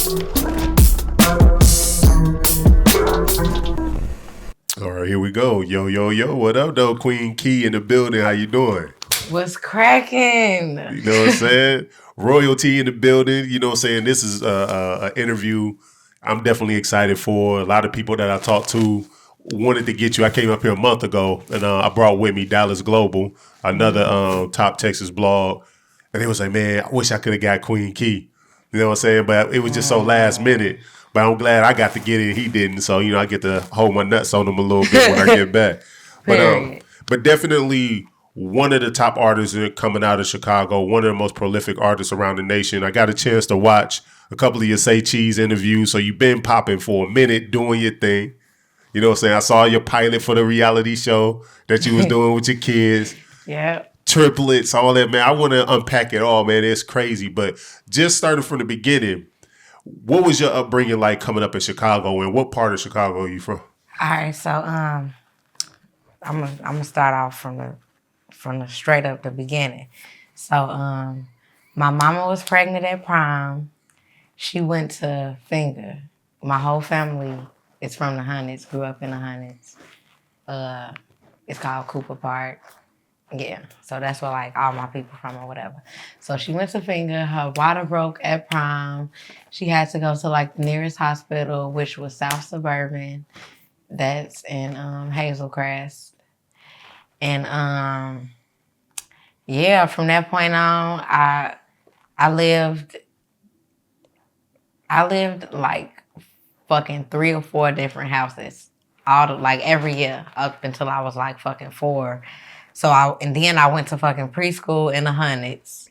All right, here we go. Yo, yo, yo. What up, though? Queen Key in the building. How you doing? What's cracking? You know what I'm saying? Royalty in the building. You know what I'm saying? This is an interview I'm definitely excited for. A lot of people that I talked to wanted to get you. I came up here a month ago, and I brought with me Dallas Global, another top Texas blog. And they was like, man, I wish I could have got Queen Key. You know what I'm saying? But it was just so last minute. But I'm glad I got to get it. He didn't. So, I get to hold my nuts on him a little bit when I get back. But Period. but definitely one of the top artists coming out of Chicago, one of the most prolific artists around the nation. I got a chance to watch a couple of your Say Cheese interviews. So you've been popping for a minute doing your thing. You know what I'm saying? I saw your pilot for the reality show that you was doing with your kids. Yeah. Triplets, all that, man. I want to unpack it all, man. It's crazy. But just starting from the beginning, what was your upbringing like coming up in Chicago, and what part of Chicago are you from? All right. So I'm gonna start off from the straight up the beginning. So my mama was pregnant at prom. She went to Finger. My whole family is from the Hundreds. Grew up in the Hundreds. It's called Cooper Park. Yeah, so that's where like all my people from or whatever. So she went to Finger. Her water broke at prom. She had to go to like the nearest hospital, which was South Suburban. That's in Hazelcrest. And yeah, from that point on, I lived like fucking 3 or 4 different houses, like every year up until I was like fucking 4. And then I went to fucking preschool in the Hundreds.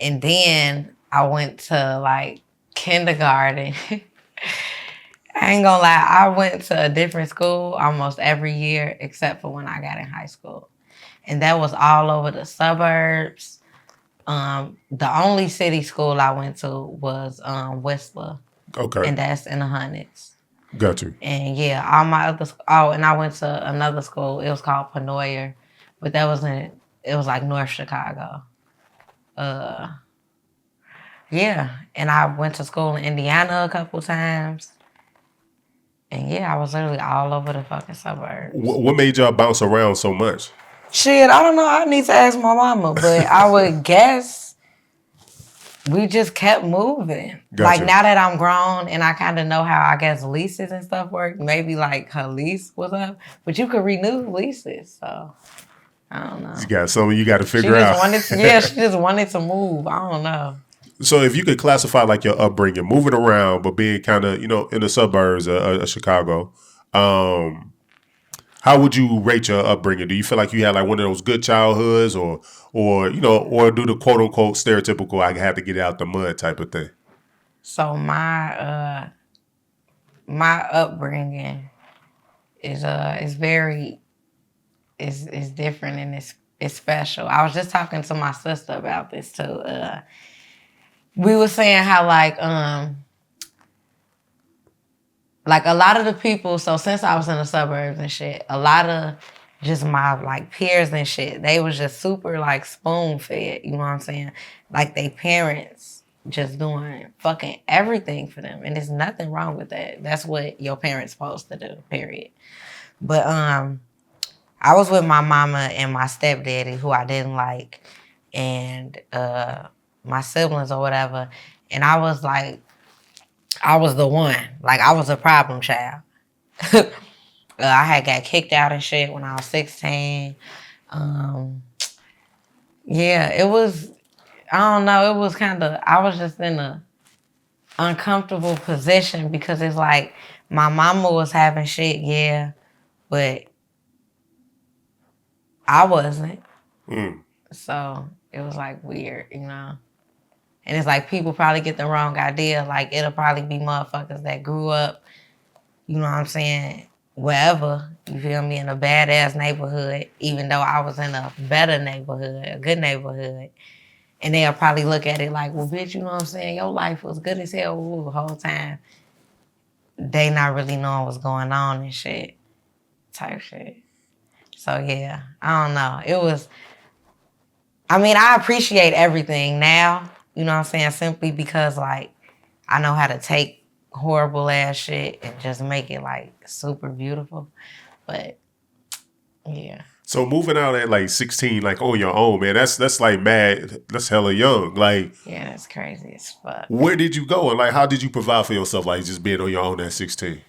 And then I went to like kindergarten. I ain't gonna lie, I went to a different school almost every year except for when I got in high school. And that was all over the suburbs. The only city school I went to was Whistler. Okay. And that's in the Hundreds. Got you. And yeah, all my other and I went to another school. It was called Panoyer. But it was like North Chicago. Yeah. And I went to school in Indiana a couple times. And yeah, I was literally all over the fucking suburbs. What made y'all bounce around so much? Shit, I don't know. I need to ask my mama. But I would guess we just kept moving. Gotcha. Like now that I'm grown and I kind of know how I guess leases and stuff work, maybe like her lease was up. But you could renew leases, so... I don't know. You got something you got to figure out. She just wanted to move. I don't know. So if you could classify like your upbringing, moving around, but being kind of, in the suburbs of Chicago, how would you rate your upbringing? Do you feel like you had like one of those good childhoods or do the quote unquote stereotypical, I had to get out the mud type of thing? So my upbringing is very... It's different and it's special. I was just talking to my sister about this too. We were saying how like a lot of the people, so since I was in the suburbs and shit, a lot of just my like peers and shit, they was just super like spoon fed, you know what I'm saying? Like they parents just doing fucking everything for them. And there's nothing wrong with that. That's what your parents supposed to do, period. But I was with my mama and my stepdaddy, who I didn't like, and my siblings or whatever. And I was like, I was the one. Like, I was a problem child. I had got kicked out and shit when I was 16. Yeah, it was, I don't know, it was kind of, I was just in a uncomfortable position because it's like my mama was having shit, yeah, but I wasn't. So it was like weird, And it's like people probably get the wrong idea. Like it'll probably be motherfuckers that grew up, you know what I'm saying, wherever, you feel me, in a badass neighborhood, even though I was in a better neighborhood, a good neighborhood. And they'll probably look at it like, well, bitch, you know what I'm saying? Your life was good as hell the whole time. They not really knowing what's going on and shit. Type shit. So, yeah, I don't know. It was, I mean, I appreciate everything now, you know what I'm saying? Simply because, like, I know how to take horrible ass shit and just make it like super beautiful. But yeah. So moving out at like 16, like on your own, man, that's like mad. That's hella young. Like, Yeah, that's crazy as fuck. where did you go and like how did you provide for yourself? Like just being on your own at 16.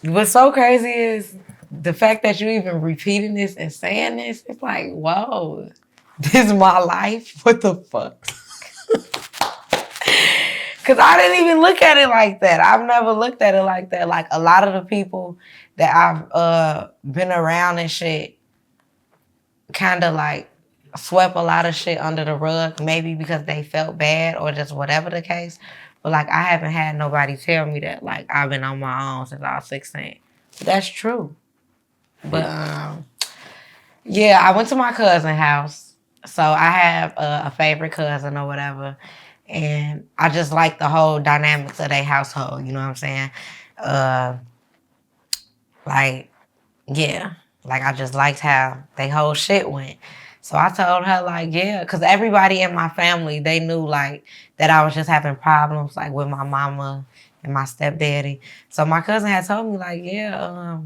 What's so crazy is the fact that you even repeating this and saying this. It's like, whoa, this is my life. What the fuck? Because I didn't even look at it like that. I've never looked at it like that. Like a lot of the people that I've been around and shit kind of like swept a lot of shit under the rug, maybe because they felt bad or just whatever the case. But like I haven't had nobody tell me that like I've been on my own since I was 16. But that's true. But yeah, I went to my cousin's house. So I have a favorite cousin or whatever. And I just like the whole dynamics of their household, you know what I'm saying? Like, yeah. Like, I just liked how they whole shit went. So I told her, like, yeah. Because everybody in my family, they knew, like, that I was just having problems, like, with my mama and my stepdaddy. So my cousin had told me, like, yeah,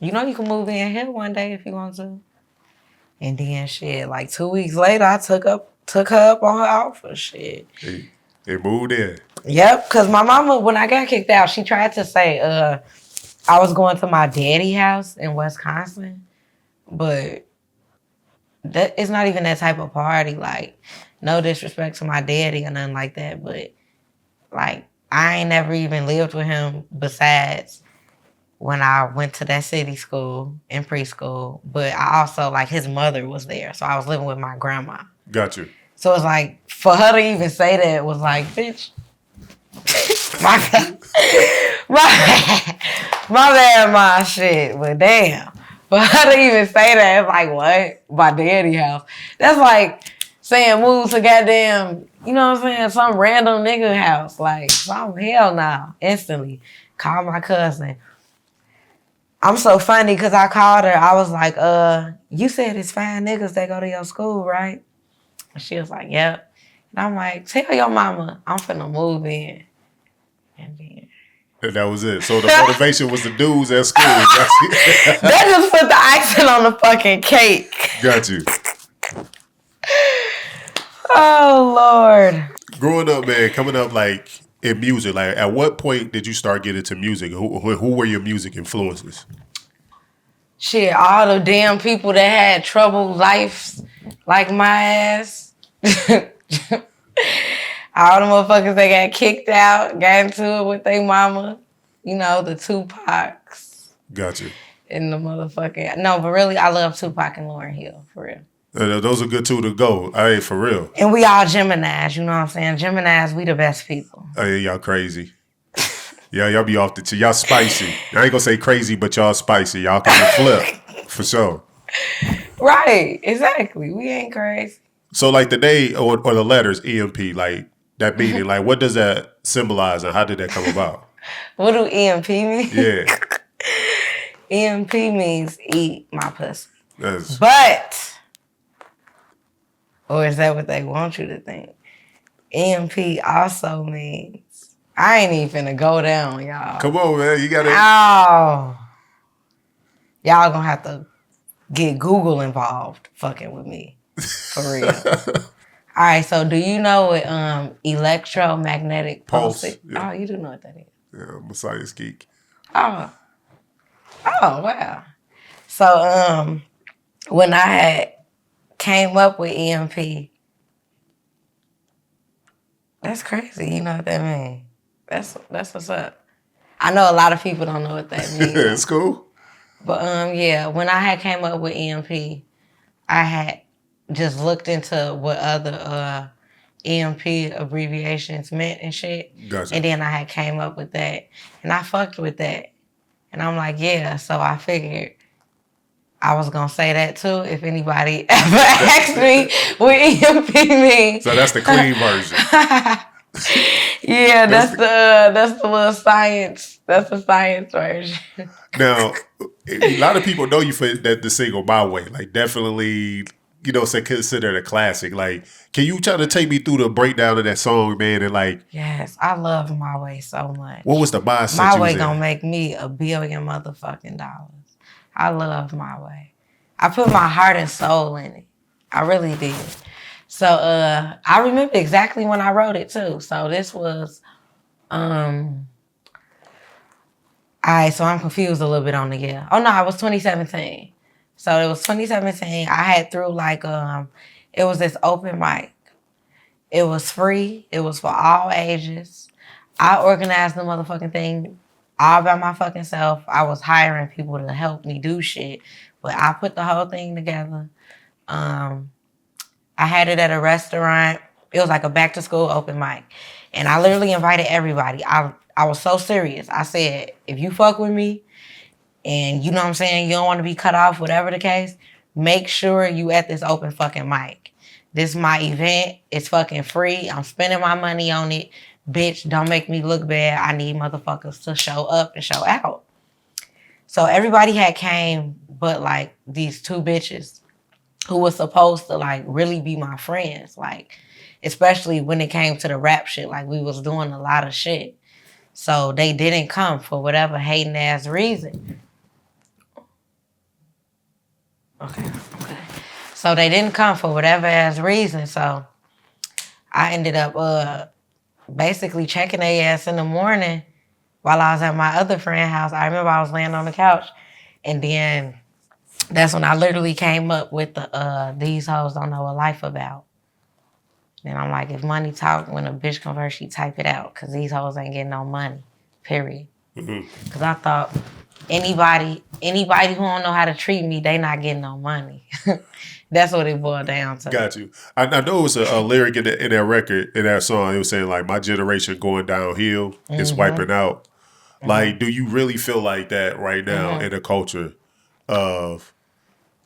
you know you can move in here one day if you want to. And then, shit, like, 2 weeks later, I took her up on her offer, shit. They moved in. Yep, because my mama, when I got kicked out, she tried to say I was going to my daddy house in Wisconsin, but that it's not even that type of party. Like, no disrespect to my daddy or nothing like that, but like I ain't never even lived with him besides when I went to that city school in preschool. But I also like his mother was there, so I was living with my grandma. Got you. So it's like for her to even say that was like, bitch. my bad. My bad, my shit. But damn. For her to even say that, it's like, what? My daddy house. That's like saying move to goddamn, you know what I'm saying, some random nigga house. Like, some hell nah. Instantly. Call my cousin. I'm so funny because I called her. I was like, you said it's fine niggas that go to your school, right? And she was like, yep. And I'm like, tell your mama I'm finna move in. And then And that was it. So the motivation was the dudes at school. that just put the icing on the fucking cake. Got you. Oh, Lord. Growing up, man, coming up like in music, like at what point did you start getting into music? Who were your music influences? Shit, all the damn people that had troubled lives like my ass. All the motherfuckers that got kicked out, got into it with their mama. You know, the Tupacs. Gotcha. And the motherfucking... No, but really, I love Tupac and Lauryn Hill, for real. Those are good two to go. Hey, for real. And we all Geminis, you know what I'm saying? Geminis, we the best people. Hey, y'all crazy. Yeah, y'all be off the... Y'all spicy. I ain't gonna say crazy, but y'all spicy. Y'all can flip. For sure. Right, exactly. We ain't crazy. So, like the day or the letters EMP, like that meaning, like what does that symbolize and how did that come about? What do EMP mean? Yeah. EMP means eat my pussy. That's... But, or is that what they want you to think? EMP also means, I ain't even finna go down, y'all. Come on, man. You gotta... Oh. Y'all gonna have to get Google involved fucking with me. For real. All right, so do you know what electromagnetic pulse is? Yeah. Oh, you do know what that is. Yeah, I'm a science geek. Oh, wow. So when I had came up with EMP, that's crazy. You know what that means? That's what's up. I know a lot of people don't know what that means. It's cool. But yeah, when I had came up with EMP, I had just looked into what other EMP abbreviations meant and shit. Gotcha. And then I had came up with that. And I fucked with that. And I'm like, yeah. So I figured I was going to say that too if anybody ever asked me what EMP means. So that's the clean version. Yeah, that's the little science. That's the science version. Now, a lot of people know you for the single My Way. Like definitely say considered a classic. Like, can you try to take me through the breakdown of that song, man? And like, Yes, I love My Way so much. what was the mindset My you was Way in? gonna make me $1 billion motherfucking dollars. I love My Way. I put my heart and soul in it. I really did. So I remember exactly when I wrote it too. So this was alright, so I'm confused a little bit on the year. Oh no, it was 2017. So it was 2017. I had through like it was this open mic. It was free. It was for all ages. I organized the motherfucking thing all by my fucking self. I was hiring people to help me do shit, but I put the whole thing together. I had it at a restaurant. It was like a back to school open mic. And I literally invited everybody. I was so serious. I said, if you fuck with me and you know what I'm saying, you don't want to be cut off, whatever the case, make sure you at this open fucking mic. This is my event. It's fucking free. I'm spending my money on it. Bitch, don't make me look bad. I need motherfuckers to show up and show out. So everybody had came but like these two bitches who was supposed to like really be my friends. Like, especially when it came to the rap shit. Like we was doing a lot of shit. So they didn't come for whatever hating ass reason. Okay. So they didn't come for whatever ass reason. So I ended up basically checking their ass in the morning while I was at my other friend's house. I remember I was laying on the couch, and then that's when I literally came up with the these hoes don't know what life about. And I'm like, if money talk, when a bitch converse, she type it out, because these hoes ain't getting no money, period. Because I thought anybody who don't know how to treat me, they not getting no money. That's what it boiled down to. Got you. I know it was a lyric in that record, in that song. It was saying like, my generation going downhill, it's wiping out. Like, do you really feel like that right now in the culture of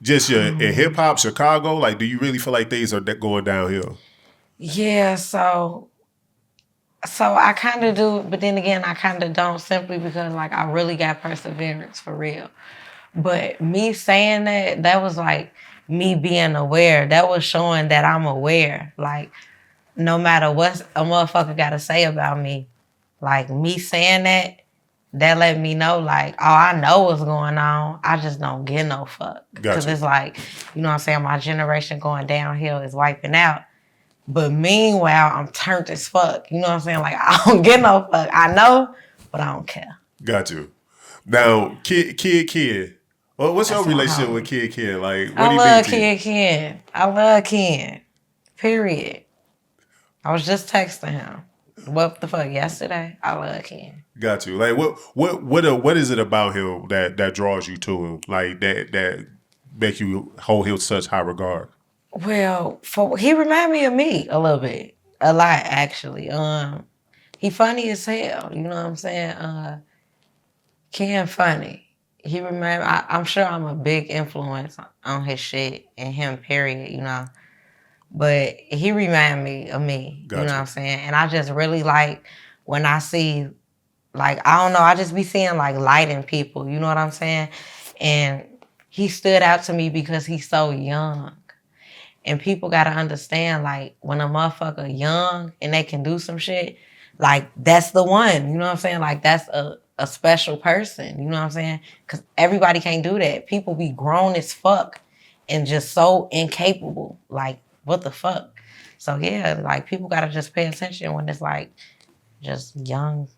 just in hip hop, Chicago? Like, do you really feel like things are going downhill? Yeah, so I kind of do, but then again, I kind of don't, simply because like I really got perseverance for real. But me saying that was like me being aware. That was showing that I'm aware. Like, no matter what a motherfucker got to say about me, like me saying that let me know, like, oh, I know what's going on. I just don't give no fuck. Because Gotcha. it's like, you know what I'm saying, my generation going downhill is wiping out. But meanwhile, I'm turned as fuck. You know what I'm saying? Like, I don't give no fuck. I know, but I don't care. Got you. Now, Kid. Well, what's your relationship with Kid? Like, what do you mean to you? Ken. I love Ken. Period. I was just texting him. What the fuck, yesterday? I love Ken. Got you. Like, what is it about him that draws you to him? Like, that make you hold him such high regard? Well, he remind me of me a little bit. A lot, actually. He funny as hell. You know what I'm saying? Ken funny. He I'm sure I'm a big influence on his shit and him, period, you know. But he remind me of me. Gotcha. You know what I'm saying? And I just really like when I see, like, I don't know, I just be seeing like light in people, you know what I'm saying? And he stood out to me because he's so young. And people gotta understand, like, when a motherfucker young and they can do some shit, like, that's the one. You know what I'm saying? Like, that's a special person. You know what I'm saying? Because everybody can't do that. People be grown as fuck and just so incapable. Like, what the fuck? So, yeah, like, people gotta just pay attention when it's, like, just young,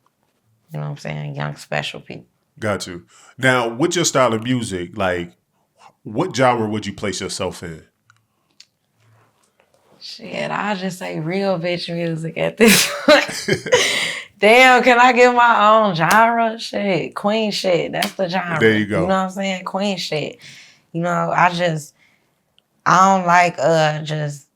you know what I'm saying? Young, special people. Got you. Now, with your style of music, like, what genre would you place yourself in? Shit, I'll just say real bitch music at this point. Damn, can I get my own genre? Shit, queen shit. That's the genre. There you go. You know what I'm saying? Queen shit. You know, I don't like just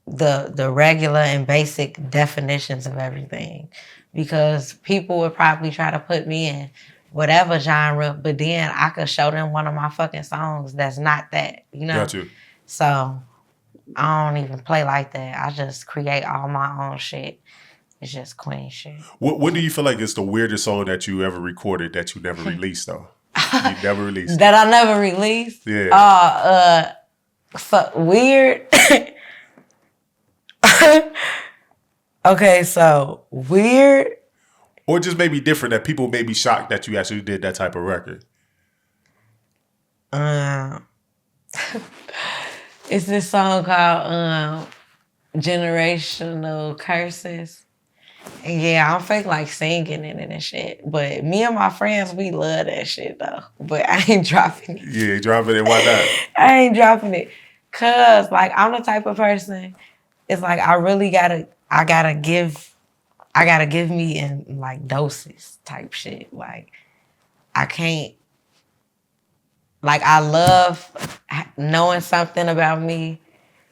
the regular and basic definitions of everything, because people would probably try to put me in whatever genre, but then I could show them one of my fucking songs that's not that, you know? Got you. So I don't even play like that. I just create all my own shit. It's just queen shit. What do you feel like is the weirdest song that you ever recorded that you never released, though? You never released. That I never released? Yeah. So weird. Okay, so weird. Or just maybe different that people may be shocked that you actually did that type of record. It's this song called Generational Curses. And yeah, I'm fake like singing in it and shit. But me and my friends, we love that shit though. But I ain't dropping it. Yeah, dropping it. Why not? I ain't dropping it. Cause like I'm the type of person, it's like I gotta give me in like doses type shit. Like I can't, like I love knowing something about me.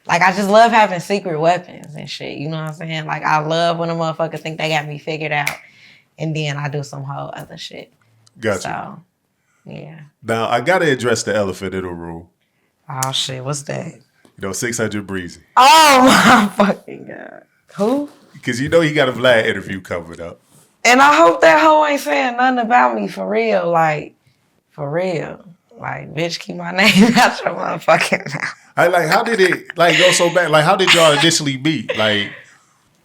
Like I just love having secret weapons and shit. You know what I'm saying? Like I love when a motherfucker think they got me figured out, and then I do some whole other shit. Gotcha. So, yeah. Now I gotta address the elephant in the room. Oh shit, what's that? 600 Breezy. Oh my fucking god. Who? Because he got a Vlad interview coming up. And I hope that hoe ain't saying nothing about me for real. Like, for real. Like, bitch, keep my name out your motherfucking mouth. How did it go so bad? Like, how did y'all initially meet? Like,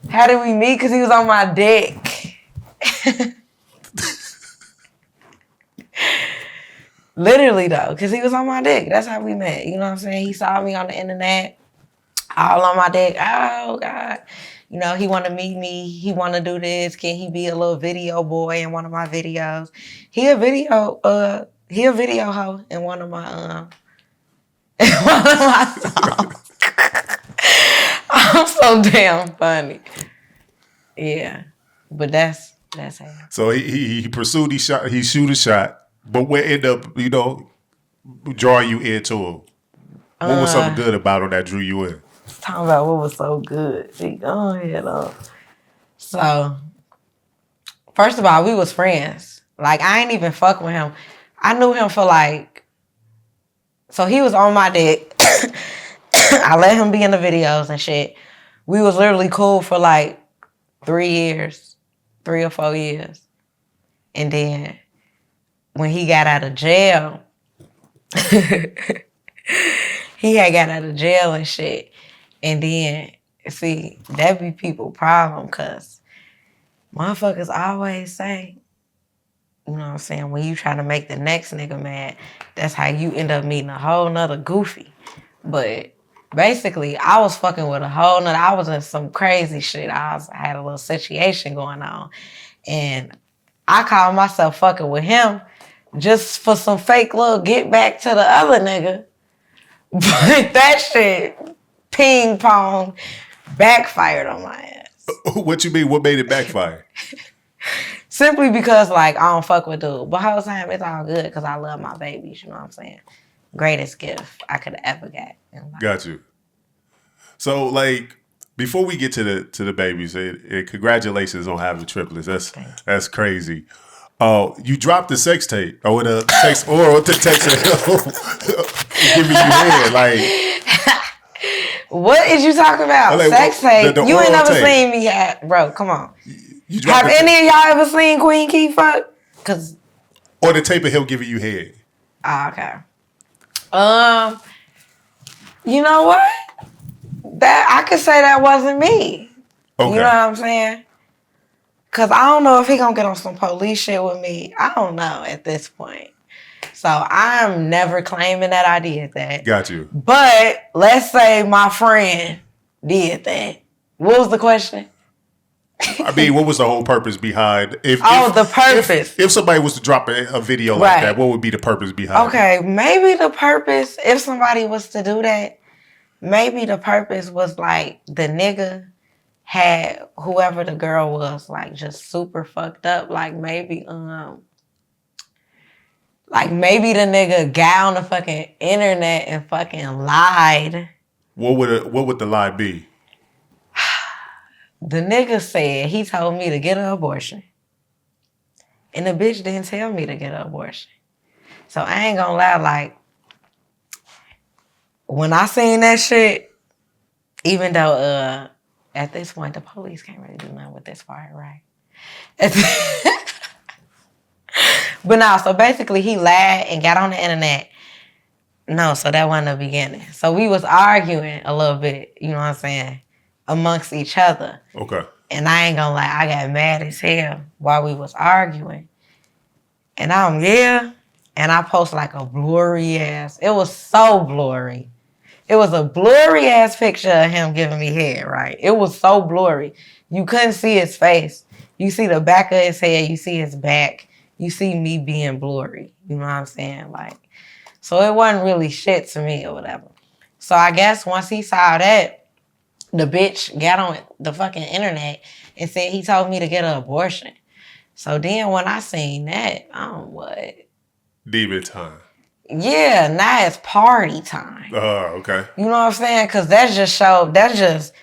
how did we meet? Because he was on my dick. Literally, though, because he was on my dick. That's how we met. You know what I'm saying? He saw me on the internet, all on my dick. Oh, God. He want to meet me. He want to do this. Can he be a little video boy in one of my videos? He a video hoe in one of my songs. I'm so damn funny. Yeah, but that's how. So he pursued, he shoot a shot, but what ended up, drawing you into him? What was something good about him that drew you in? Talking about what was so good. Go ahead, So, first of all, we was friends. Like, I ain't even fuck with him. I knew him for so he was on my dick. I let him be in the videos and shit. We was literally cool for 3 years, 3 or 4 years. And then when he got out of jail, he had got out of jail and shit. And then, see, that be people problem because motherfuckers always say, you know what I'm saying, when you try to make the next nigga mad, that's how you end up meeting a whole nother goofy. But basically, I was fucking with I was in some crazy shit. I had a little situation going on. And I called myself fucking with him just for some fake little get back to the other nigga. But that shit, ping pong, backfired on my ass. What you mean? What made it backfire? Simply because, I don't fuck with dude. But whole time, it's all good because I love my babies, you know what I'm saying? Greatest gift I could have ever got in life. Got you. So, before we get to the babies, congratulations on having triplets. That's crazy. You dropped the sex tape or the text giving you head What is you talking about? Sex tape? You ain't never seen me yet, bro. Come on. Have any of y'all ever seen Queen Key fuck? Or the tape of him giving you head. Okay. You know what? That I could say that wasn't me. Okay. You know what I'm saying? Cause I don't know if he gonna get on some police shit with me. I don't know at this point. So I'm never claiming that I did that. Got you. But let's say my friend did that. What was the question? I mean, what was the whole purpose behind? The purpose. If somebody was to drop a video like that, what would be the purpose behind it? Okay, maybe the purpose, if somebody was to do that, maybe the purpose was the nigga had whoever the girl was just super fucked up. Maybe the nigga got on the fucking internet and fucking lied. What would the lie be? The nigga said he told me to get an abortion. And the bitch didn't tell me to get an abortion. So I ain't gonna lie, when I seen that shit, even though at this point the police can't really do nothing with this part, right? But no, so basically he lied and got on the internet No, so that wasn't the beginning. So we was arguing a little bit, you know what I'm saying, amongst each other. Okay. And I ain't gonna lie, I got mad as hell while we was arguing. And and I post like a blurry ass. It was so blurry. It was a blurry ass picture of him giving me head, right? It was so blurry. You couldn't see his face. You see the back of his head, you see his back, you see me being blurry. You know what I'm saying? Like, so it wasn't really shit to me or whatever. So I guess once he saw that, the bitch got on the fucking internet and said he told me to get an abortion. So then when I seen that, I'm what? Demon time. Yeah, now it's party time. Okay. You know what I'm saying? Because that's just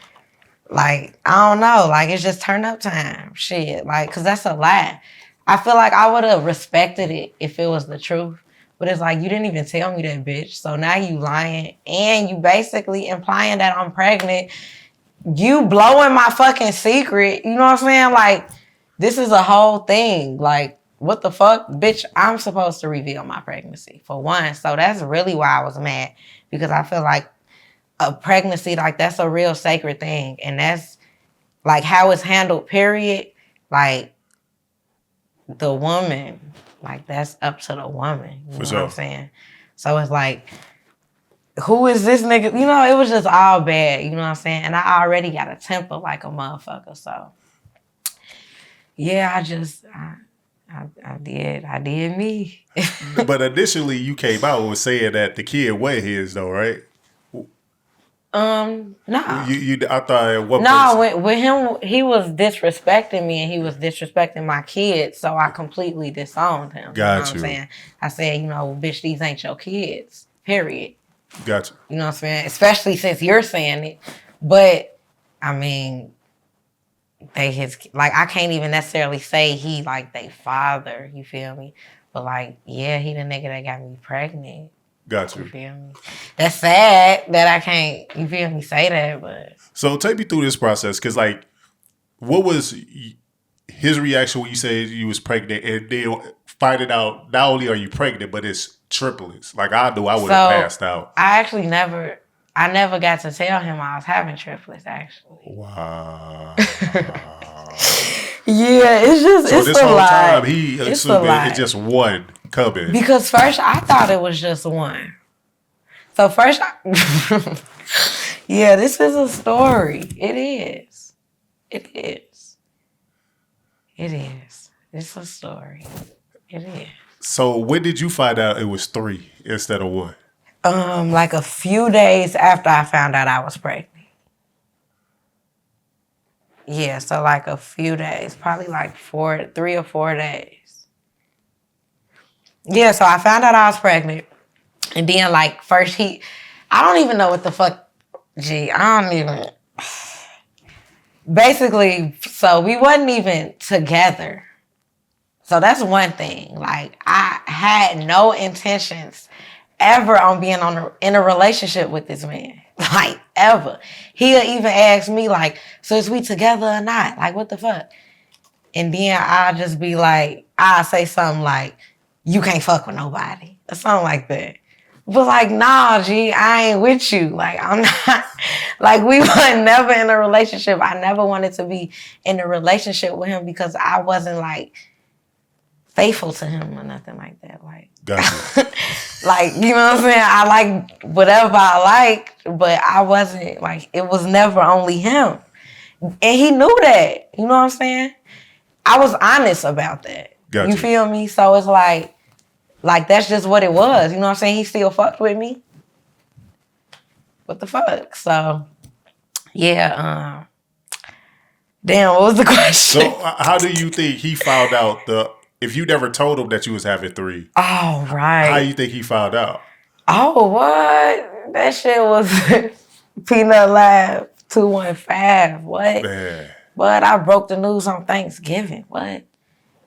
like, I don't know, like it's just turn up time. Shit, like, because that's a lie. I feel like I would have respected it if it was the truth. But it's like, you didn't even tell me that, bitch. So now you lying and you basically implying that I'm pregnant. You blowing my fucking secret. You know what I'm saying? Like, this is a whole thing. Like, what the fuck? Bitch, I'm supposed to reveal my pregnancy, for one. So that's really why I was mad. Because I feel like a pregnancy, like, that's a real sacred thing. And that's, like, how it's handled, period. Like, the woman, like, that's up to the woman. You know what I'm saying? So it's like, who is this nigga? You know, it was just all bad. You know what I'm saying? And I already got a temper like a motherfucker. So, yeah, I did me. But initially, you came out and saying that the kid was his, though, right? No. I thought at one point. No, with him, he was disrespecting me and he was disrespecting my kids. So I completely disowned him. Got you. Know what I'm saying? I said, you know, bitch, these ain't your kids. Period. Gotcha. You know what I'm saying? Especially since you're saying it. But, I mean, I can't even necessarily say he, like, they father, you feel me? But, like, yeah, he the nigga that got me pregnant. Gotcha. You feel me? That's sad that I can't, you feel me, say that, but. So take me through this process, because, like, what was his reaction when you said you was pregnant and then finding out not only are you pregnant, but it's triplets? Like, I knew I would have passed out. I actually never got to tell him I was having triplets, actually. Wow. Yeah, it's just, so it's this a whole lot. time, he assumed it's just just one coming. Because first, I thought it was just one. So first, yeah, this is a story. It is. It is. It is. It's a story. It is. So when did you find out it was 3 instead of 1? Like a few days after I found out I was pregnant. Yeah, so like a few days, probably like 3 or 4 days. Yeah, so I found out I was pregnant. And then like first I don't even know what the fuck, I don't even. Basically, so we wasn't even together. So that's one thing. Like, I had no intentions ever on being in a relationship with this man. Like, ever. He'll even ask me, like, so is we together or not? Like, what the fuck? And then I'll just be like, I'll say something like, you can't fuck with nobody. Or something like that. But like, nah, I ain't with you. Like, I'm not, like, we were never in a relationship. I never wanted to be in a relationship with him because I wasn't like faithful to him or nothing like that. Like, Gotcha. like, you know what I'm saying? I like whatever I liked, but I wasn't like, it was never only him. And he knew that, you know what I'm saying? I was honest about that. Gotcha. You feel me? So it's like that's just what it was. You know what I'm saying? He still fucked with me. What the fuck? So, yeah. Damn, what was the question? So how do you think he found out if you never told him that you was having 3? Oh, right. How you think he found out? Oh, what? That shit was Peanut Lab 215. What? Man. But I broke the news on Thanksgiving. What?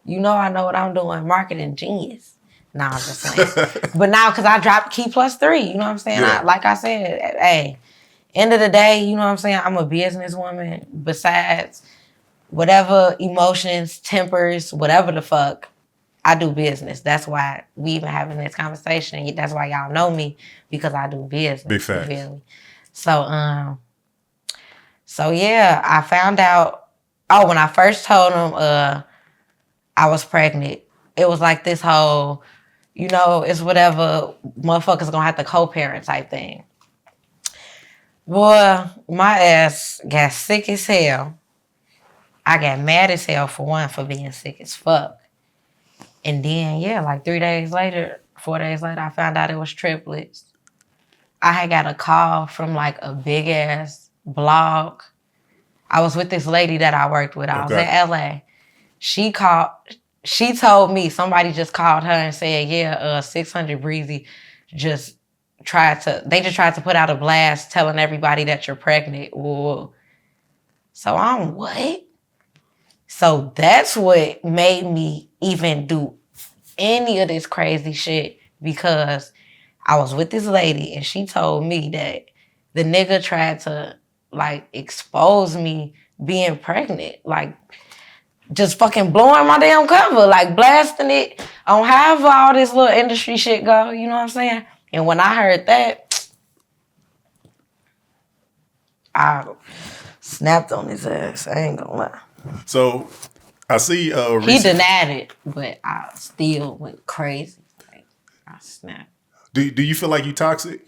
You know I know what I'm doing. Marketing genius. Nah, I'm just saying. But now, because I dropped Key Plus 3, you know what I'm saying? Yeah. Like I said, hey, end of the day, you know what I'm saying? I'm a businesswoman. Besides whatever emotions, tempers, whatever the fuck, I do business. That's why we even having this conversation. That's why y'all know me, because I do business. Big facts. You feel me? So yeah, I found out. Oh, when I first told him I was pregnant, it was like this whole, it's whatever, motherfuckers gonna have to co-parent type thing. Boy, my ass got sick as hell. I got mad as hell for one, for being sick as fuck. And then, yeah, like 4 days later, I found out it was triplets. I had got a call from like a big ass blog. I was with this lady that I worked with. I was in LA. She told me, somebody just called her and said, yeah, 600 Breezy just tried to put out a blast telling everybody that you're pregnant. Ooh. So I'm what? So that's what made me even do any of this crazy shit, because I was with this lady and she told me that the nigga tried to like expose me being pregnant, like just fucking blowing my damn cover, like blasting it on however all this little industry shit go, you know what I'm saying? And when I heard that, I snapped on his ass. I ain't gonna lie. So I see he denied it, but I still went crazy. Like, I snapped. Do you feel like you toxic?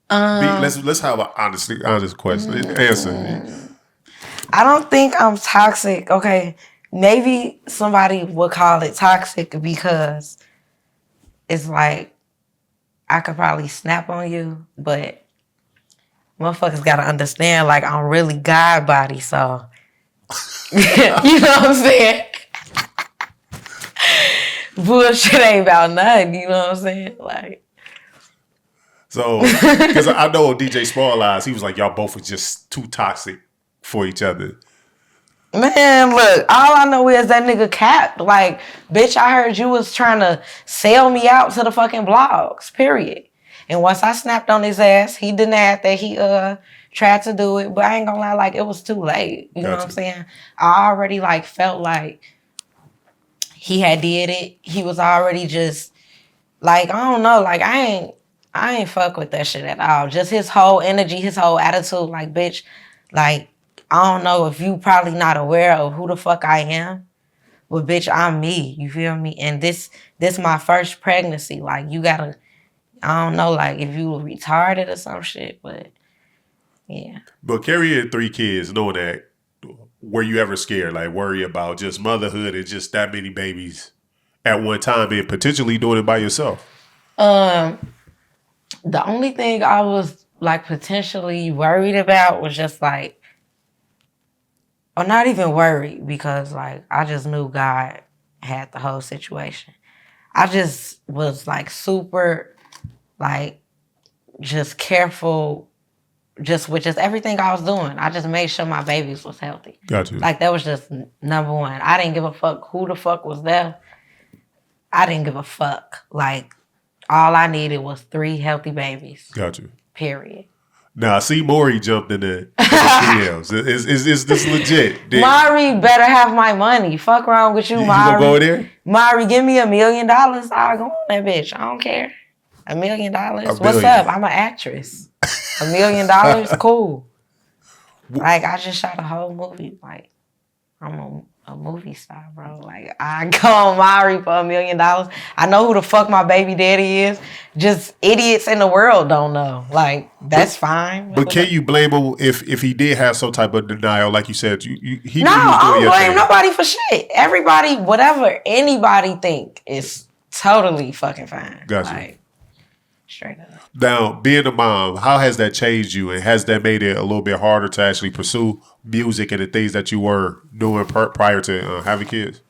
Let's have an honest question. Answer. I don't think I'm toxic. Okay, maybe somebody would call it toxic because it's like I could probably snap on you, but motherfuckers gotta understand, like, I'm really God body, so you know what I'm saying? Bullshit ain't about nothing, you know what I'm saying? Like, so, because I know DJ Small Eyes, he was like, y'all both were just too toxic for each other. Man, look, all I know is that nigga capped. Like, bitch, I heard you was trying to sell me out to the fucking blogs, period. And once I snapped on his ass, he denied that he tried to do it. But I ain't gonna lie, like, it was too late. You know what I'm saying? I already, like, felt like he had did it. He was already just, like, I don't know, like, I ain't fuck with that shit at all. Just his whole energy, his whole attitude, like, bitch, like, I don't know if you probably not aware of who the fuck I am, but bitch, I'm me. You feel me? And this my first pregnancy. Like, you gotta, I don't know, like, if you were retarded or some shit, but yeah. But carrying 3 kids, knowing that, were you ever scared, like worry about just motherhood and just that many babies at one time and potentially doing it by yourself? The only thing I was like potentially worried about was just like, or not even worried, because like I just knew God had the whole situation. I just was like super like just careful just with just everything I was doing. I just made sure my babies was healthy. Got you. Like that was just number one. I didn't give a fuck who the fuck was there. I didn't give a fuck. Like all I needed was 3 healthy babies. Got you. Period. Now I see Maury jumped in the DMs. Is this legit? Maury better have my money. Fuck wrong with you, Maury. You gonna go there? Maury, give me $1 million. I'll go on that bitch. I don't care. $1 million. What's up? I'm an actress. $1 million, cool. Like I just shot a whole movie. Like I'm a movie star, bro. Like I go on Maury for $1 million. I know who the fuck my baby daddy is. Just idiots in the world don't know. Like that's fine. But can you blame him if he did have some type of denial, like you said? He no, I don't blame nobody for shit. Everybody, whatever anybody think is totally fucking fine. Gotcha. Like, straight up. Now, being a mom, how has that changed you, and has that made it a little bit harder to actually pursue music and the things that you were doing prior to having kids?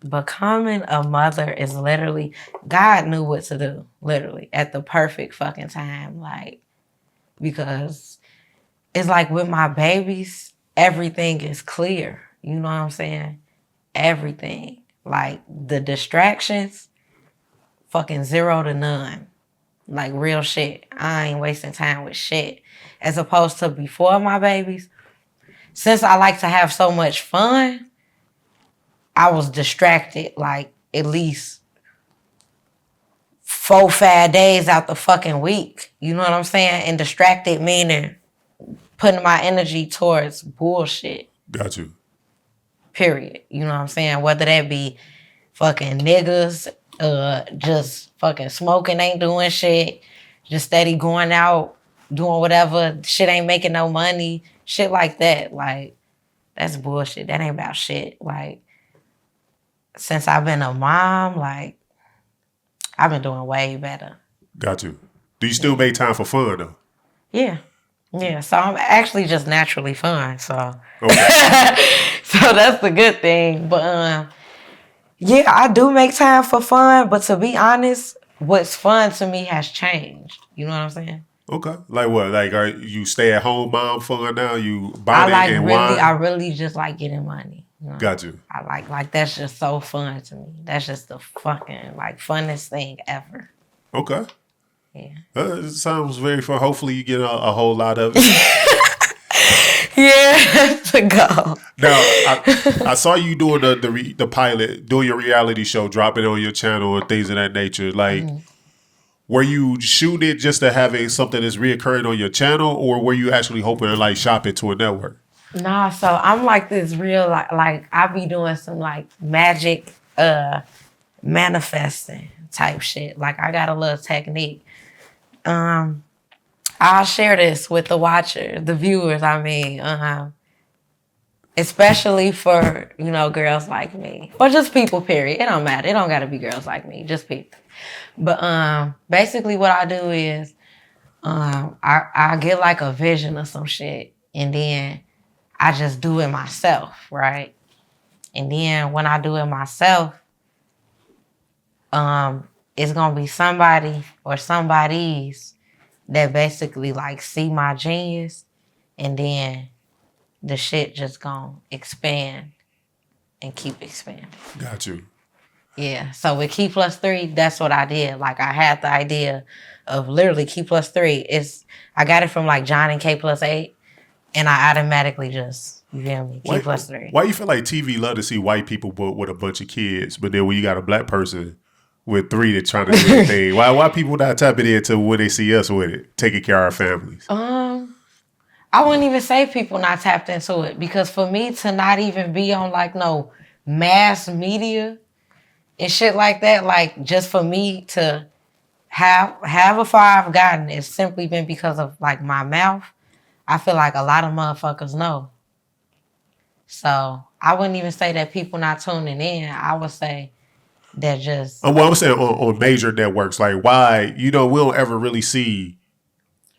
Becoming a mother is literally, God knew what to do, literally, at the perfect fucking time. Like, because it's like with my babies, everything is clear. You know what I'm saying? Everything. Like, the distractions, fucking 0 to none. Like, real shit. I ain't wasting time with shit. As opposed to before my babies, since I like to have so much fun, I was distracted like at least 4-5 days out the fucking week. You know what I'm saying? And distracted meaning putting my energy towards bullshit. Got you. Period. You know what I'm saying? Whether that be fucking niggas, just fucking smoking, ain't doing shit, just steady going out, doing whatever, shit ain't making no money, shit like that. Like, that's bullshit. That ain't about shit. Like, since I've been a mom, like, I've been doing way better. Got you. Do you still make time for fun though? Yeah. Yeah. So I'm actually just naturally fun. So Okay. so that's the good thing. But yeah, I do make time for fun, but to be honest, what's fun to me has changed. You know what I'm saying? Okay. Like what? Like are you stay at home mom fun now? You I body like and really, wine? I really just like getting money. You know? Got you. I like that's just so fun to me. That's just the fucking like funnest thing ever. Okay. Yeah. It sounds very fun. Hopefully you get a whole lot of it. Yeah, to go. Now, I saw you doing the pilot, doing your reality show, dropping it on your channel and things of that nature. Like, were you shooting it just to have it something that's reoccurring on your channel, or were you actually hoping to like shop it to a network? Nah, so I'm like this real like I be doing some like magic manifesting type shit. Like I got a little technique. I'll share this with the watcher, the viewers, I mean, especially for, you know, girls like me. Or just people, period. It don't matter. It don't gotta be girls like me, just people. But basically what I do is I get like a vision of some shit and then I just do it myself, right? And then when I do it myself, it's gonna be somebody or somebodies that basically like see my genius and then the shit just gonna expand and keep expanding. Got you. Yeah. So with Key Plus 3, that's what I did. Like I had the idea of literally Key Plus 3. I got it from like John and K Plus 8 and I automatically just, you feel me, Key Plus 3. Why you feel like TV love to see white people with a bunch of kids, but then when you got a black person with 3 that's trying to do their thing, why people not tapping into when they see us with it, taking care of our families? I wouldn't even say people not tapped into it because for me to not even be on like no mass media and shit like that, like just for me to have a far I've gotten, it's simply been because of like my mouth. I feel like a lot of motherfuckers know. So I wouldn't even say that people not tuning in. I would say that just. Well, I'm saying on major networks, like why, we don't ever really see,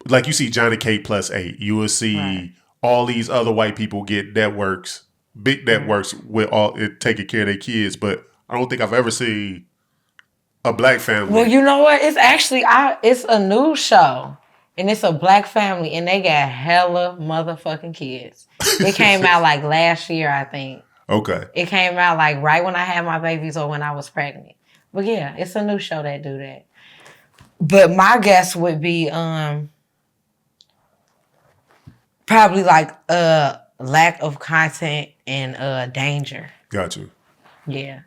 like you see Johnny K Plus 8. You will see all these other white people get networks, big networks with all it taking care of their kids, but I don't think I've ever seen a black family. Well, you know what? It's actually it's a new show. And it's a black family and they got hella motherfucking kids. It came out like last year, I think. Okay. It came out like right when I had my babies or when I was pregnant. But yeah, it's a new show that do that. But my guess would be probably like lack of content and danger. Got you. Yeah.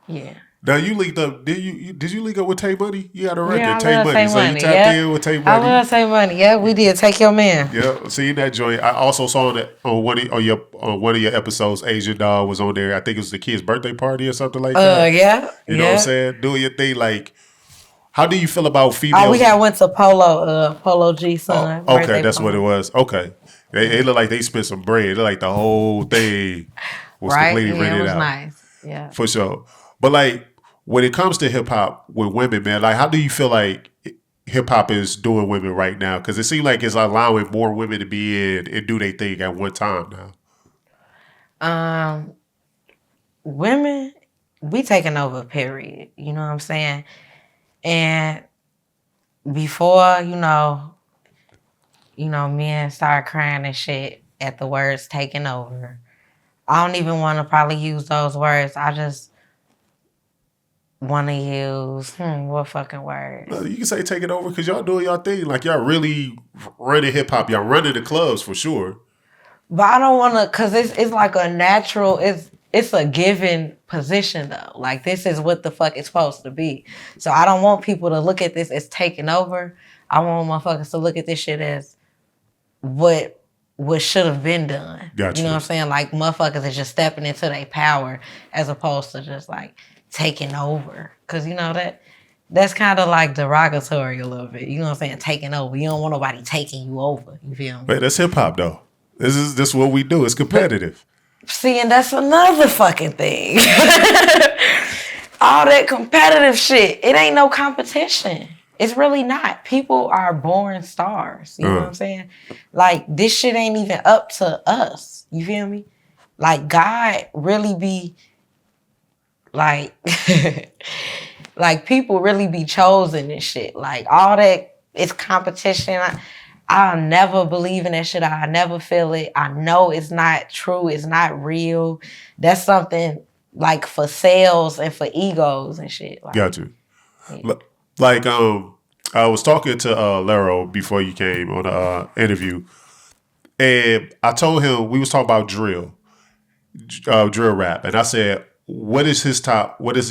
Yeah. Now you linked up. Did you link up with Tay Money? You got a record, Yeah, Tay Money. So you tapped in with Tay Money. I love Tay Money. Yeah, we did. Take Your Man. Yeah, seeing that joint. I also saw that on one of your episodes. Asian Dog was on there. I think it was the kid's birthday party or something like that. Yeah. You know what I'm saying? Doing your thing. Like, how do you feel about females? Oh, we went to Polo G son. Oh, okay, that's what it was. Okay, it looked like they spent some bread. It looked like the whole thing was completely rented out. It was nice. Yeah, for sure. But like, when it comes to hip hop with women, man, like how do you feel like hip hop is doing women right now? Because it seems like it's allowing more women to be in and do their thing at one time now. Women, we taking over, period. You know what I'm saying? And before, men start crying and shit at the words taking over. I don't even want to probably use those words. I just want to use, what fucking word? No, you can say take it over because y'all doing y'all thing. Like y'all really running hip hop. Y'all running the clubs for sure. But I don't want to, because it's like a natural, it's a given position though. Like this is what the fuck it's supposed to be. So I don't want people to look at this as taking over. I want motherfuckers to look at this shit as what should have been done. Gotcha. You know what I'm saying? Like motherfuckers is just stepping into their power as opposed to just like taking over. Cause you know that's kind of like derogatory a little bit. You know what I'm saying? Taking over. You don't want nobody taking you over. You feel me? Wait, that's hip hop though. This is what we do. It's competitive. See, and that's another fucking thing. All that competitive shit. It ain't no competition. It's really not. People are born stars. You know what I'm saying? Like, this shit ain't even up to us. You feel me? Like, God really be, like, like, people really be chosen and shit. Like, all that, it's competition. I'll never believe in that shit. I'll never feel it. I know it's not true. It's not real. That's something, like, for sales and for egos and shit. Like, Got you. yeah. Like, I was talking to Lero before you came on the interview, and I told him we was talking about drill rap, and I said, what is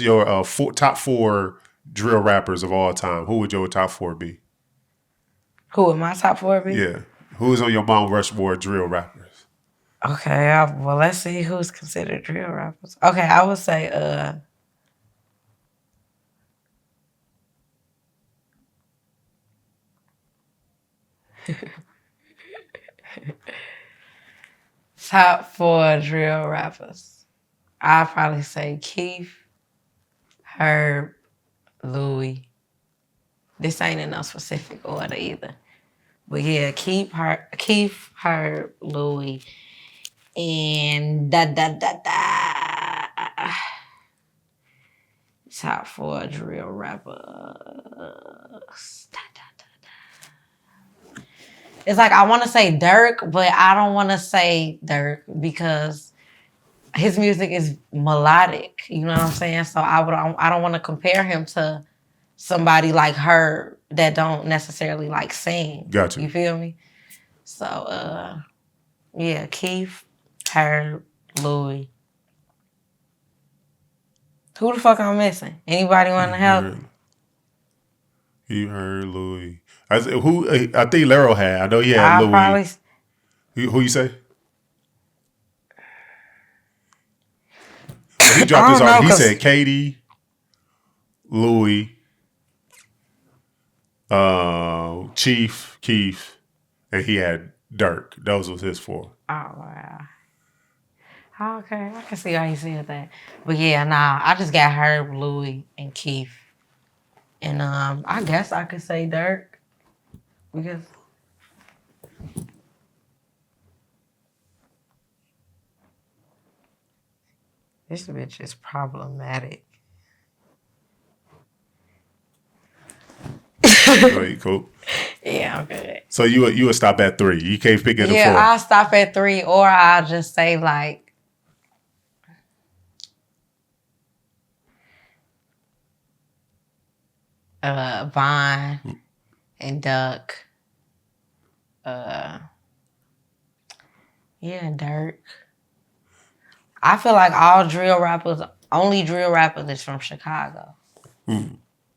your top four drill rappers of all time? Who would your top four be? Who would my top four be? Yeah. Who is on your Mount Rushmore drill rappers? Okay, well, let's see who's considered drill rappers. Okay, I would say, top four drill rappers. I'd probably say Keith, Herb, Louis. This ain't in no specific order either. But yeah, Keith, Herb, Louis, and top four drill rappers. It's like I want to say Dirk, but I don't want to say Dirk because his music is melodic. You know what I'm saying? So I don't want to compare him to somebody like her that don't necessarily like sing. Gotcha. You feel me? So yeah, Keith, Herb, Louis. Who the fuck I'm missing? Anybody want to help? You heard Louis. I think Lero had. I know he had I'll Louis. probably. Who you say? When he dropped this off, he said Katie, Louis, Chief, Keith, and he had Dirk. Those was his four. Oh wow. Okay, I can see how he said that. But yeah, nah, I just got Herb, Louis, and Keith. And I guess I could say Dirk. Because this bitch is problematic. Cool. Yeah, I'm good. So you would stop at 3. You can't pick it at 4. Yeah, I'll stop at 3, or I'll just say like Vine and Duck. Yeah, Dirk. I feel like only drill rappers is from Chicago.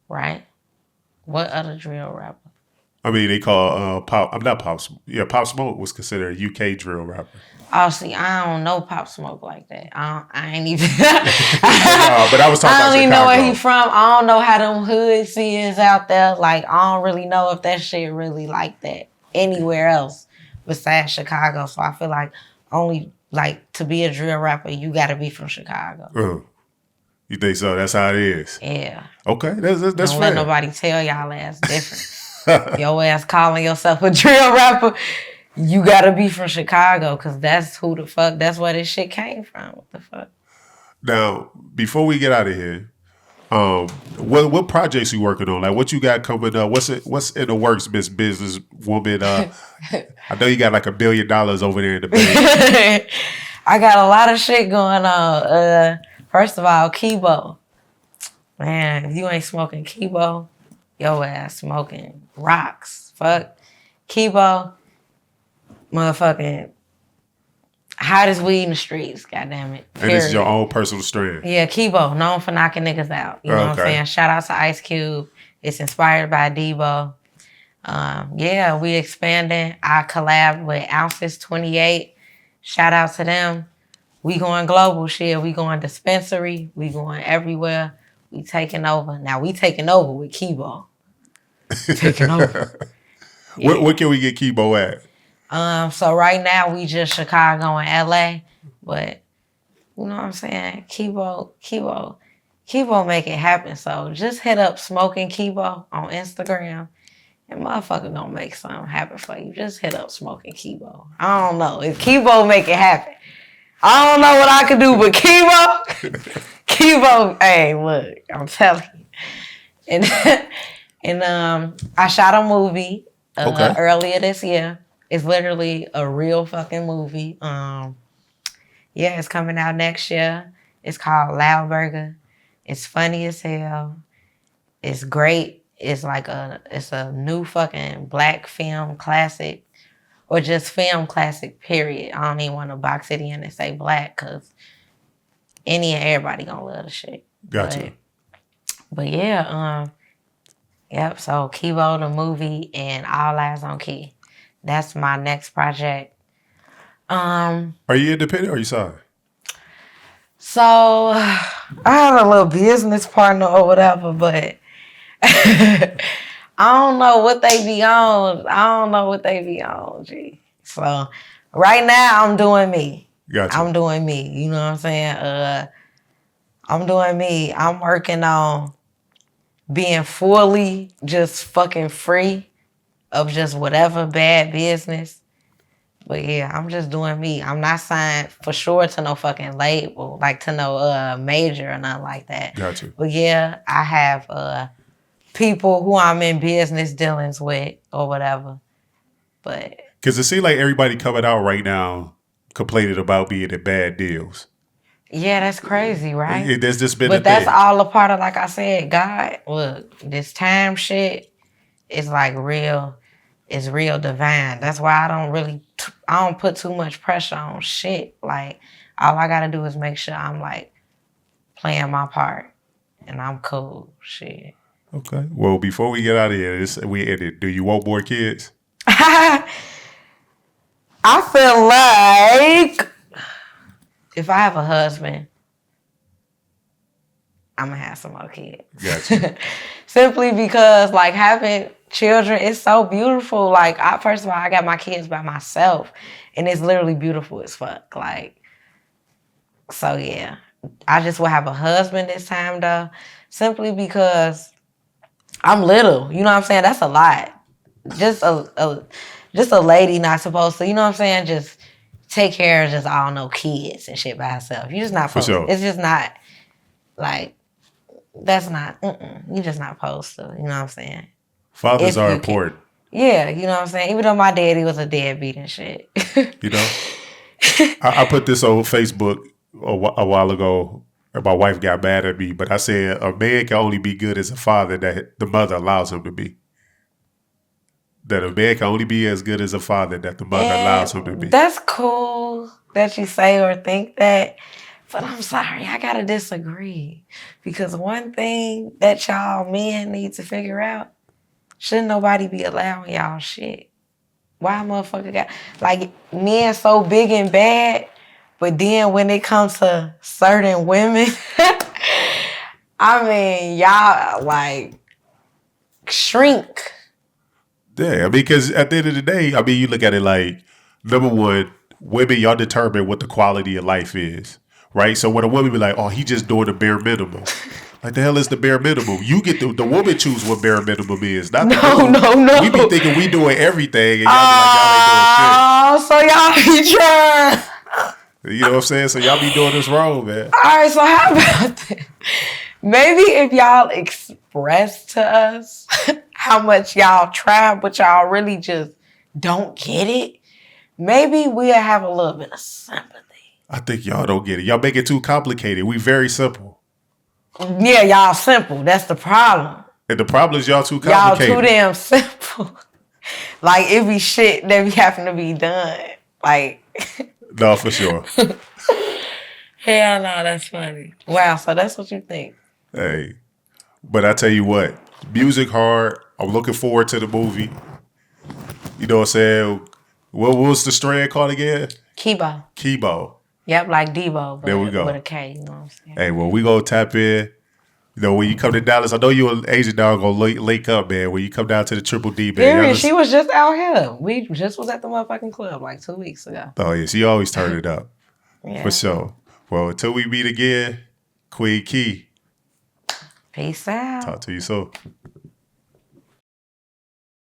Right? What other drill rapper? I mean, they call Pop. I'm not Pop. Yeah, Pop Smoke was considered a UK drill rapper. Oh, see, I don't know Pop Smoke like that. I ain't even. But I was talking about Chicago. I don't even know where he from. I don't know how them hoods he is out there. Like, I don't really know if that shit really like that anywhere else besides Chicago. So I feel like only like to be a drill rapper, you got to be from Chicago. You think so? That's how it is. Yeah. Okay, that's don't fair. Let nobody tell y'all ass different. Your ass calling yourself a drill rapper, you gotta be from Chicago, cause that's who the fuck. That's where this shit came from. What the fuck? Now, before we get out of here, what projects you working on? Like, what you got coming up? What's in the works, Miss Business Woman? I know you got like $1 billion over there in the bank. I got a lot of shit going on. First of all, Kibo. Man, if you ain't smoking Kibo, your ass smoking rocks. Fuck. Kibo, motherfucking, Hottest weed in the streets, goddamn it. And this is your Period. own personal strand. Yeah, Kibo, known for knocking niggas out. You know what I'm Okay. saying? Shout out to Ice Cube. It's inspired by Debo. Yeah, we expanding. I collab with Ounces 28. Shout out to them. We going global shit. We going dispensary. We going everywhere. We taking over. Now we taking over with Kibo. Taking over. Yeah. Where can we get Kibo at? So right now we just Chicago and LA, but you know what I'm saying? Kibo make it happen. So just hit up Smoking Kibo on Instagram, and motherfucker gonna make something happen for you. Just hit up Smoking Kibo. I don't know if Kibo make it happen. I don't know what I could do, but Kibo. Hey, look, I'm telling you. And I shot a movie earlier this year. It's literally a real fucking movie. Yeah, it's coming out next year. It's called Loud Burger. It's funny as hell. It's great. It's a new fucking black film classic, or just film classic, period. I don't even want to box it in and say black, because any and everybody gonna love the shit. Gotcha. But yeah, yep, so Kibo the movie and All Eyes on Key. That's my next project. Are you independent or you signed? So I have a little business partner or whatever, but I don't know what they be on. G. So right now I'm doing me. Gotcha. I'm doing me. You know what I'm saying? I'm doing me. I'm working on being fully just fucking free of just whatever bad business. But yeah, I'm just doing me. I'm not signed for sure to no fucking label, like to no major or nothing like that. Gotcha. But yeah, I have people who I'm in business dealings with or whatever. But because it seems like everybody coming out right now complaining about being in bad deals. Yeah, that's crazy, right? There's just been but a that's thing. all a part of, like I said, God, look, this time shit is like real. It's real divine. That's why I don't put too much pressure on shit. Like, all I gotta do is make sure I'm like playing my part and I'm cool. Shit. Okay. Well, before we get out of here, we ended. Do you want more kids? I feel like if I have a husband, I'm gonna have some more kids. Gotcha. Simply because like having children is so beautiful. Like, first of all, I got my kids by myself, and it's literally beautiful as fuck. Like, so yeah, I just will have a husband this time though, simply because I'm little. You know what I'm saying? That's a lot. Just a lady not supposed to. You know what I'm saying? Just take care of just I don't know kids and shit by herself. You're just not supposed to. It's just not like that's not. You're just not supposed to. You know what I'm saying? Fathers are important. Yeah, you know what I'm saying? Even though my daddy was a deadbeat and shit. You know? I put this on Facebook a while ago. My wife got mad at me, but I said a man can only be good as a father that the mother allows him to be. That a man can only be as good as a father that the mother allows him to be. That's cool that you say or think that. But I'm sorry, I gotta disagree. Because one thing that y'all men need to figure out, shouldn't nobody be allowing y'all shit. Why motherfucker got, like, men so big and bad, but then when it comes to certain women, I mean, y'all, like, shrink. Yeah, I mean, because at the end of the day, I mean, you look at it like, number one, women, y'all determine what the quality of life is, right? So when a woman be like, oh, he just doing the bare minimum. Like, the hell is the bare minimum? You get the woman choose what bare minimum is. Not the No. We be thinking we doing everything, and y'all be like, y'all ain't doing shit. Oh, so y'all be trying. You know what I'm saying? So y'all be doing this wrong, man. All right, so how about this? Maybe if y'all express to us how much y'all try, but y'all really just don't get it, maybe we'll have a little bit of sympathy. I think y'all don't get it. Y'all make it too complicated. We very simple. Yeah, y'all simple. That's the problem. And the problem is y'all too complicated. Y'all too damn simple. Like, it be shit that be having to be done. Like... No, for sure. Hell no, that's funny. Wow, so that's what you think. Hey, but I tell you what, music hard. I'm looking forward to the movie. You know what I'm saying? What was the strand called again? Kibo. Kibo. Yep, like Devo, There we but go. with a K, you know what I'm saying? Hey, well, we gonna tap in. You know, when you come to Dallas, I know you an Asian dog gonna link up, man. When you come down to the Triple D, man. Period. She was just out here. We just was at the motherfucking club like 2 weeks ago. Oh yeah, she always turn it up. Yeah. For sure. Well, until we meet again, Queen Key. Peace out. Talk to you soon.